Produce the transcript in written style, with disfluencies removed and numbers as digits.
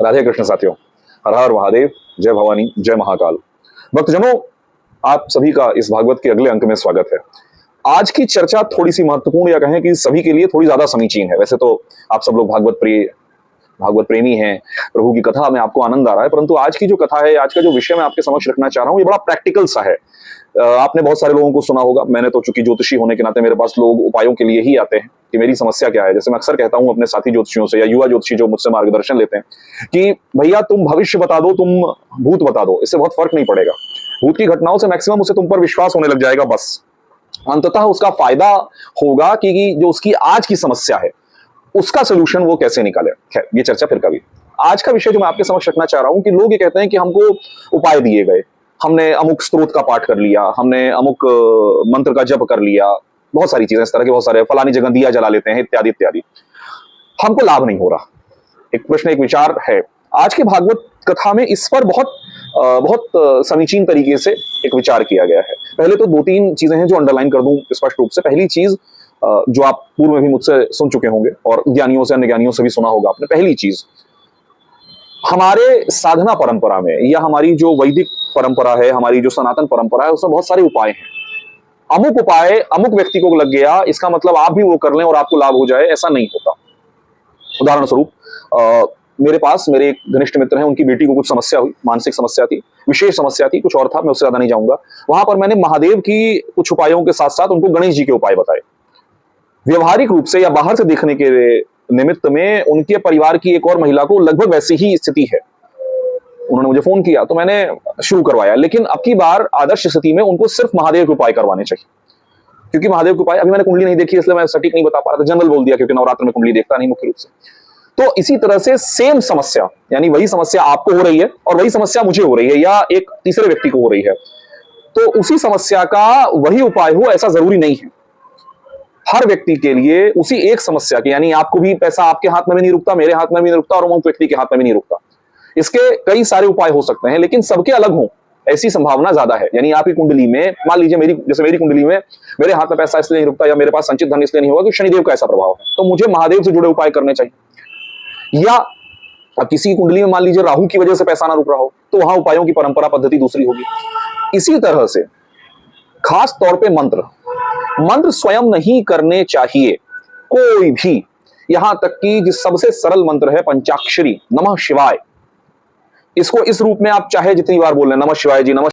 राधे कृष्ण साथियों, हर हर महादेव, जय भवानी, जय महाकाल। भक्तजनों, आप सभी का इस भागवत के अगले अंक में स्वागत है। आज की चर्चा थोड़ी सी महत्वपूर्ण, या कहें कि सभी के लिए थोड़ी ज्यादा समीचीन है। वैसे तो आप सब लोग भागवत प्रिय, भागवत प्रेमी हैं, प्रभु की कथा में आपको आनंद आ रहा है, परंतु आज की जो कथा है, आज का जो विषय मैं आपके समक्ष रखना चाह रहा हूं, ये बड़ा प्रैक्टिकल सा है। आपने बहुत सारे लोगों को सुना होगा, मैंने तो चूंकि ज्योतिषी होने के नाते मेरे पास लोग उपायों के लिए ही आते हैं कि मेरी समस्या क्या है। जैसे मैं अक्सर कहता हूं अपने साथी ज्योतिषियों से या युवा ज्योतिषी जो मुझसे मार्गदर्शन लेते हैं कि भैया तुम भविष्य बता दो, तुम भूत बता दो, इससे बहुत फर्क नहीं पड़ेगा। भूत की घटनाओं से मैक्सिमम उसे तुम पर विश्वास होने लग जाएगा, बस अंततः उसका फायदा होगा कि जो उसकी आज की समस्या है उसका सोल्यूशन वो कैसे निकाले। खैर, ये चर्चा फिर कभी। आज का विषय जो मैं आपके समक्ष रखना चाह रहा हूं कि लोग ये कहते हैं कि हमको उपाय दिए गए, हमने अमुक स्त्रोत का पाठ कर लिया, हमने अमुक मंत्र का जप कर लिया, बहुत सारी चीजें इस तरह के, बहुत सारे, फलानी जगह दिया जला लेते हैं, इत्यादि इत्यादि, हमको लाभ नहीं हो रहा। एक प्रश्न, एक विचार है। आज की भागवत कथा में इस पर बहुत समीचीन तरीके से एक विचार किया गया है। पहले तो दो तीन चीजें हैं जो अंडरलाइन कर दूं स्पष्ट रूप से। पहली चीज जो आप पूर्व में भी मुझसे सुन चुके होंगे और ज्ञानियों से, अन्य ज्ञानियों से भी सुना होगा आपने। पहली चीज, हमारे साधना परंपरा में या हमारी जो वैदिक परंपरा है, हमारी जो सनातन परंपरा है, उसमें बहुत सारे उपाय हैं। अमुक उपाय अमुक व्यक्ति को लग गया, इसका मतलब आप भी वो कर लें और आपको लाभ हो जाए, ऐसा नहीं होता। उदाहरण स्वरूप मेरे पास मेरे एक घनिष्ठ मित्र हैं, उनकी बेटी को कुछ समस्या हुई, मानसिक समस्या थी, विशेष समस्या थी, कुछ और था, मैं उससे ज्यादा नहीं जाऊंगा। वहां पर मैंने महादेव की कुछ उपायों के साथ साथ उनको गणेश जी के उपाय बताए। व्यवहारिक रूप से या बाहर से देखने के निमित्त में उनके परिवार की एक और महिला को लगभग वैसी ही स्थिति है। उन्होंने मुझे फोन किया तो मैंने शुरू करवाया, लेकिन अब की बार आदर्श स्थिति में उनको सिर्फ महादेव के उपाय करवाने चाहिए। क्योंकि महादेव के उपाय, अभी मैंने कुंडली नहीं देखी इसलिए मैं सटीक नहीं बता पा रहा था, जनरल बोल दिया क्योंकि नवरात्र में कुंडली देखता नहीं मुख्य रूप से। तो इसी तरह से सेम समस्या, यानी वही समस्या आपको हो रही है और वही समस्या मुझे हो रही है या एक तीसरे व्यक्ति को हो रही है, तो उसी समस्या का वही उपाय हो ऐसा जरूरी नहीं है। हर व्यक्ति के लिए उसी एक समस्या के, यानी आपको भी पैसा आपके हाथ में भी नहीं रुकता, मेरे हाथ में भी नहीं रुकता और अमुक व्यक्ति के हाथ में भी नहीं रुकता, इसके कई सारे उपाय हो सकते हैं, लेकिन सबके अलग हों ऐसी संभावना ज्यादा है। यानी आपकी कुंडली में, मान लीजिए मेरी कुंडली में मेरे हाथ में पैसा इसलिए नहीं रुकता या मेरे पास संचित धन इसलिए नहीं होगा कि शनिदेव का ऐसा प्रभाव है, तो मुझे महादेव से जुड़े उपाय करने चाहिए। या अब किसी कुंडली में मान लीजिए राहु की वजह से पैसा ना रुक रहा हो, तो वहां उपायों की परंपरा पद्धति दूसरी होगी। इसी तरह से खास तौर पे मंत्र स्वयं नहीं करने चाहिए कोई भी। यहां तक कि जिस सबसे सरल मंत्र है पंचाक्षरी नमः शिवाय, इसको इस रूप में आप चाहे जितनी बार बोल लें, नमः शिवाय जी, नमः